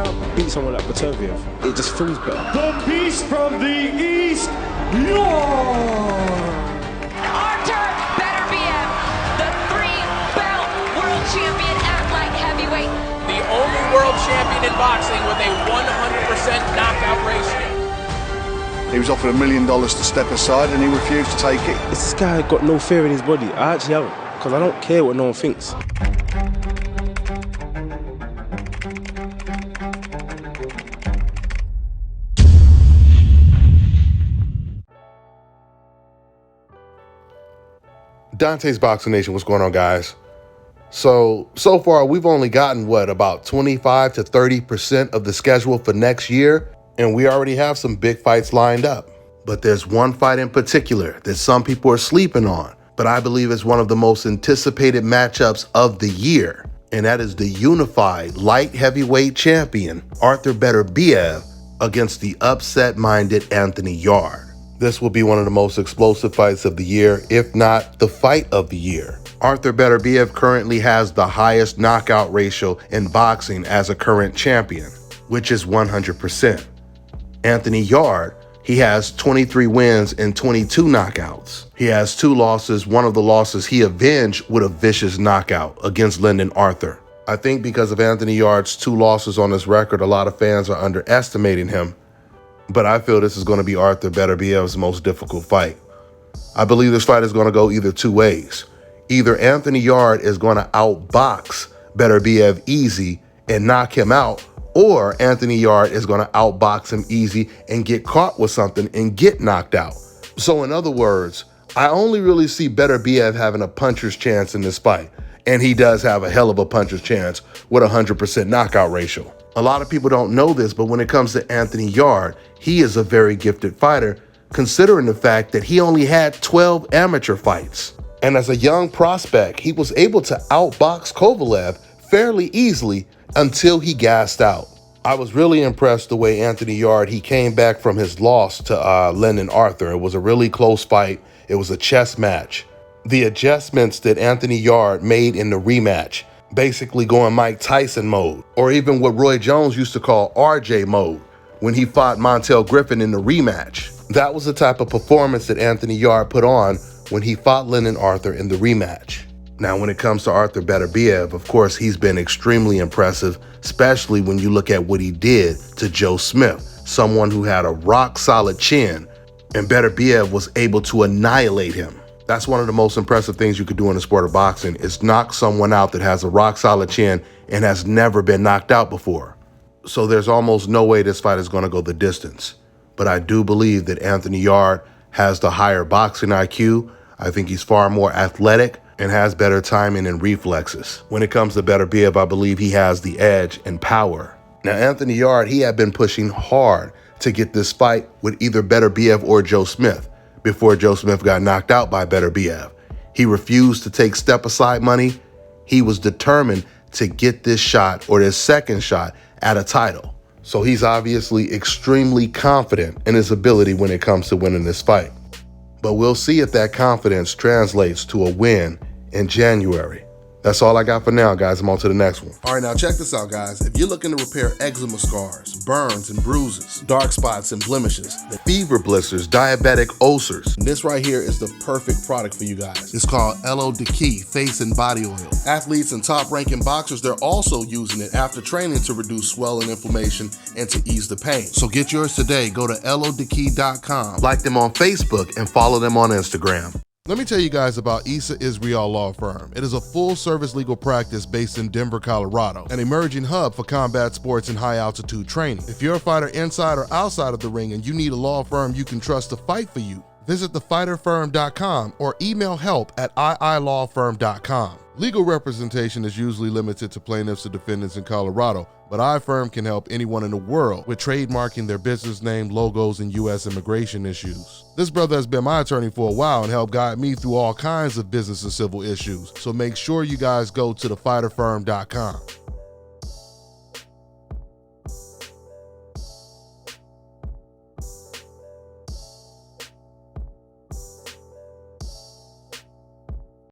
I beat someone like Beterbiev, it just feels better. The beast from the east, Yarde! Beterbiev, the 3-belt world champion at light heavyweight. The only world champion in boxing with a 100% knockout ratio. He was offered $1 million to step aside and he refused to take it. This guy got no fear in his body. I actually haven't, because I don't care what no one thinks. Dante's Boxing Nation, what's going on, guys? So far, we've only gotten, about 25 to 30% of the schedule for next year, and we already have some big fights lined up. But there's one fight in particular that some people are sleeping on, but I believe is one of the most anticipated matchups of the year, and that is the unified light heavyweight champion, Arthur Beterbiev, against the upset-minded Anthony Yarde. This will be one of the most explosive fights of the year, if not the fight of the year. Arthur Beterbiev currently has the highest knockout ratio in boxing as a current champion, which is 100%. Anthony Yarde, he has 23 wins and 22 knockouts. He has 2 losses. One of the losses he avenged with a vicious knockout against Lyndon Arthur. I think because of Anthony Yarde's 2 losses on his record, a lot of fans are underestimating him. But I feel this is going to be Arthur Beterbiev's most difficult fight. I believe this fight is going to go either 2 ways. Either Anthony Yarde is going to outbox Beterbiev easy and knock him out, or Anthony Yarde is going to outbox him easy and get caught with something and get knocked out. So in other words, I only really see Beterbiev having a puncher's chance in this fight. And he does have a hell of a puncher's chance with a 100% knockout ratio. A lot of people don't know this, but when it comes to Anthony Yarde, he is a very gifted fighter, considering the fact that he only had 12 amateur fights. And as a young prospect, he was able to outbox Kovalev fairly easily until he gassed out. I was really impressed the way Anthony Yarde, he came back from his loss to Lyndon Arthur. It was a really close fight. It was a chess match. The adjustments that Anthony Yarde made in the rematch, basically going Mike Tyson mode, or even what Roy Jones used to call RJ mode when he fought Montel Griffin in the rematch. That was the type of performance that Anthony Yarde put on when he fought Lyndon Arthur in the rematch. Now, when it comes to Arthur Beterbiev, of course, he's been extremely impressive, especially when you look at what he did to Joe Smith, someone who had a rock-solid chin, and Beterbiev was able to annihilate him. That's one of the most impressive things you could do in the sport of boxing, is knock someone out that has a rock-solid chin and has never been knocked out before. So there's almost no way this fight is going to go the distance. But I do believe that Anthony Yarde has the higher boxing IQ. I think he's far more athletic and has better timing and reflexes. When it comes to Beterbiev, I believe he has the edge and power. Now, Anthony Yarde, he had been pushing hard to get this fight with either Beterbiev or Joe Smith before Joe Smith got knocked out by Beterbiev. He refused to take step-aside money. He was determined to get this shot, or this second shot, at a title. So he's obviously extremely confident in his ability when it comes to winning this fight. But we'll see if that confidence translates to a win in January. That's all I got for now, guys. I'm on to the next one. All right, now check this out, guys. If you're looking to repair eczema scars, burns and bruises, dark spots and blemishes, Fever blisters, diabetic ulcers, this right here is the perfect product for you guys. It's called Elo Deki Face and Body Oil. Athletes and top-ranking boxers, they're also using it after training to reduce swelling, inflammation, and to ease the pain. So get yours today. Go to elodeki.com. like them on Facebook, and follow them on Instagram. Let me tell you guys about Issa Israel Law Firm. It is a full-service legal practice based in Denver, Colorado, an emerging hub for combat sports and high-altitude training. If you're a fighter inside or outside of the ring and you need a law firm you can trust to fight for you, visit thefighterfirm.com or email help@iilawfirm.com. Legal representation is usually limited to plaintiffs or defendants in Colorado, but iFirm can help anyone in the world with trademarking their business name, logos, and U.S. immigration issues. This brother has been my attorney for a while and helped guide me through all kinds of business and civil issues, so make sure you guys go to thefighterfirm.com.